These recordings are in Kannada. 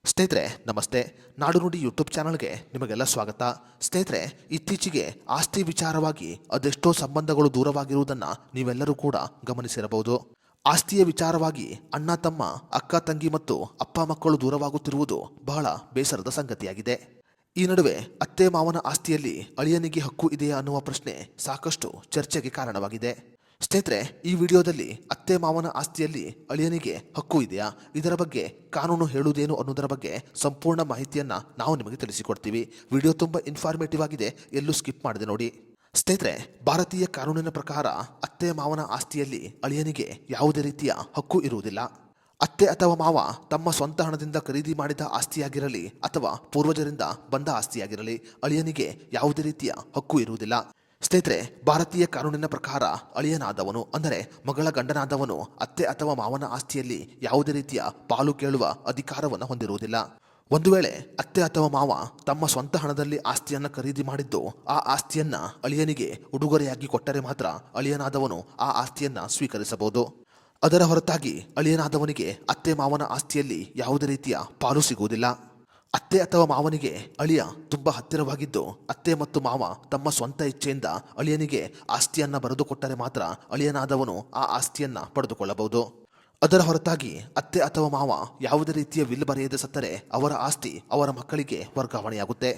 ಸ್ನೇಹಿತರೆ ನಮಸ್ತೆ. ನಾಡು ನುಡಿ ಯೂಟ್ಯೂಬ್ ಚಾನಲ್ಗೆ ನಿಮಗೆಲ್ಲ ಸ್ವಾಗತ. ಸ್ನೇಹಿತರೆ, ಇತ್ತೀಚೆಗೆ ಆಸ್ತಿ ವಿಚಾರವಾಗಿ ಅದೆಷ್ಟೋ ಸಂಬಂಧಗಳು ದೂರವಾಗಿರುವುದನ್ನು ನೀವೆಲ್ಲರೂ ಕೂಡ ಗಮನಿಸಿರಬಹುದು. ಆಸ್ತಿಯ ವಿಚಾರವಾಗಿ ಅಣ್ಣ ತಮ್ಮ, ಅಕ್ಕ ತಂಗಿ ಮತ್ತು ಅಪ್ಪ ಮಕ್ಕಳು ದೂರವಾಗುತ್ತಿರುವುದು ಬಹಳ ಬೇಸರದ ಸಂಗತಿಯಾಗಿದೆ. ಈ ನಡುವೆ ಅತ್ತೆ ಮಾವನ ಆಸ್ತಿಯಲ್ಲಿ ಅಳಿಯನಿಗೆ ಹಕ್ಕು ಇದೆಯಾ ಅನ್ನುವ ಪ್ರಶ್ನೆ ಸಾಕಷ್ಟು ಚರ್ಚೆಗೆ ಕಾರಣವಾಗಿದೆ. ಸ್ನೇಹಿತರೆ, ಈ ವಿಡಿಯೋದಲ್ಲಿ ಅತ್ತೆ ಮಾವನ ಆಸ್ತಿಯಲ್ಲಿ ಅಳಿಯನಿಗೆ ಹಕ್ಕು ಇದೆಯಾ, ಇದರ ಬಗ್ಗೆ ಕಾನೂನು ಹೇಳುವುದೇನು ಅನ್ನೋದರ ಬಗ್ಗೆ ಸಂಪೂರ್ಣ ಮಾಹಿತಿಯನ್ನ ನಾವು ನಿಮಗೆ ತಿಳಿಸಿಕೊಡ್ತೀವಿ. ವಿಡಿಯೋ ತುಂಬ ಇನ್ಫಾರ್ಮೇಟಿವ್ ಆಗಿದೆ, ಎಲ್ಲೂ ಸ್ಕಿಪ್ ಮಾಡದೆ ನೋಡಿ. ಸ್ನೇಹಿತರೆ, ಭಾರತೀಯ ಕಾನೂನಿನ ಪ್ರಕಾರ ಅತ್ತೆ ಮಾವನ ಆಸ್ತಿಯಲ್ಲಿ ಅಳಿಯನಿಗೆ ಯಾವುದೇ ರೀತಿಯ ಹಕ್ಕು ಇರುವುದಿಲ್ಲ. ಅತ್ತೆ ಅಥವಾ ಮಾವ ತಮ್ಮ ಸ್ವಂತ ಹಣದಿಂದ ಖರೀದಿ ಮಾಡಿದ ಆಸ್ತಿಯಾಗಿರಲಿ ಅಥವಾ ಪೂರ್ವಜರಿಂದ ಬಂದ ಆಸ್ತಿಯಾಗಿರಲಿ ಅಳಿಯನಿಗೆ ಯಾವುದೇ ರೀತಿಯ ಹಕ್ಕು ಇರುವುದಿಲ್ಲ. ಸ್ನೇಹಿತರೆ, ಭಾರತೀಯ ಕಾನೂನಿನ ಪ್ರಕಾರ ಅಳಿಯನಾದವನು ಅಂದರೆ ಮಗಳ ಗಂಡನಾದವನು ಅತ್ತೆ ಅಥವಾ ಮಾವನ ಆಸ್ತಿಯಲ್ಲಿ ಯಾವುದೇ ರೀತಿಯ ಪಾಲು ಕೇಳುವ ಅಧಿಕಾರವನ್ನು ಹೊಂದಿರುವುದಿಲ್ಲ. ಒಂದು ವೇಳೆ ಅತ್ತೆ ಅಥವಾ ಮಾವ ತಮ್ಮ ಸ್ವಂತ ಹಣದಲ್ಲಿ ಆಸ್ತಿಯನ್ನು ಖರೀದಿ ಮಾಡಿದ್ದು ಆ ಆಸ್ತಿಯನ್ನ ಅಳಿಯನಿಗೆ ಉಡುಗೊರೆಯಾಗಿ ಕೊಟ್ಟರೆ ಮಾತ್ರ ಅಳಿಯನಾದವನು ಆ ಆಸ್ತಿಯನ್ನ ಸ್ವೀಕರಿಸಬಹುದು. ಅದರ ಹೊರತಾಗಿ ಅಳಿಯನಾದವನಿಗೆ ಅತ್ತೆ ಮಾವನ ಆಸ್ತಿಯಲ್ಲಿ ಯಾವುದೇ ರೀತಿಯ ಪಾಲು ಸಿಗುವುದಿಲ್ಲ. ಅತ್ತೆ ಅಥವಾ ಮಾವನಿಗೆ ಅಳಿಯ ತುಂಬ ಹತ್ತಿರವಾಗಿದ್ದು ಅತ್ತೆ ಮತ್ತು ಮಾವ ತಮ್ಮ ಸ್ವಂತ ಇಚ್ಛೆಯಿಂದ ಅಳಿಯನಿಗೆ ಆಸ್ತಿಯನ್ನ ಬರೆದುಕೊಟ್ಟರೆ ಮಾತ್ರ ಅಳಿಯನಾದವನು ಆ ಆಸ್ತಿಯನ್ನ ಪಡೆದುಕೊಳ್ಳಬಹುದು. ಅದರ ಹೊರತಾಗಿ ಅತ್ತೆ ಅಥವಾ ಮಾವ ಯಾವುದೇ ರೀತಿಯ ವಿಲ್ ಬರೆಯದೆ ಸತ್ತರೆ ಅವರ ಆಸ್ತಿ ಅವರ ಮಕ್ಕಳಿಗೆ ವರ್ಗಾವಣೆಯಾಗುತ್ತೆ.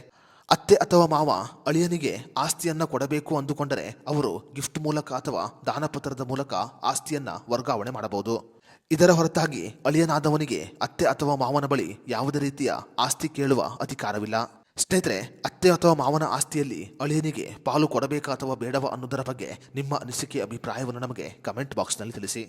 ಅತ್ತೆ ಅಥವಾ ಮಾವ ಅಳಿಯನಿಗೆ ಆಸ್ತಿಯನ್ನ ಕೊಡಬೇಕು ಅಂದುಕೊಂಡರೆ ಅವರು ಗಿಫ್ಟ್ ಮೂಲಕ ಅಥವಾ ದಾನಪತ್ರದ ಮೂಲಕ ಆಸ್ತಿಯನ್ನ ವರ್ಗಾವಣೆ ಮಾಡಬಹುದು. ಇದರ ಹೊರತಾಗಿ ಅಳಿಯನಾದವನಿಗೆ ಅತ್ತೆ ಅಥವಾ ಮಾವನ ಬಳಿ ಯಾವುದೇ ರೀತಿಯ ಆಸ್ತಿ ಕೇಳುವ ಅಧಿಕಾರವಿಲ್ಲ. ಸ್ನೇಹಿತರೆ, ಅತ್ತೆ ಅಥವಾ ಮಾವನ ಆಸ್ತಿಯಲ್ಲಿ ಅಳಿಯನಿಗೆ ಪಾಲು ಕೊಡಬೇಕಾ ಅಥವಾ ಬೇಡವಾ ಅನ್ನೋದರ ಬಗ್ಗೆ ನಿಮ್ಮ ಅನಿಸಿಕೆ ಅಭಿಪ್ರಾಯವನ್ನು ನಮಗೆ ಕಮೆಂಟ್ ಬಾಕ್ಸ್ನಲ್ಲಿ ತಿಳಿಸಿ.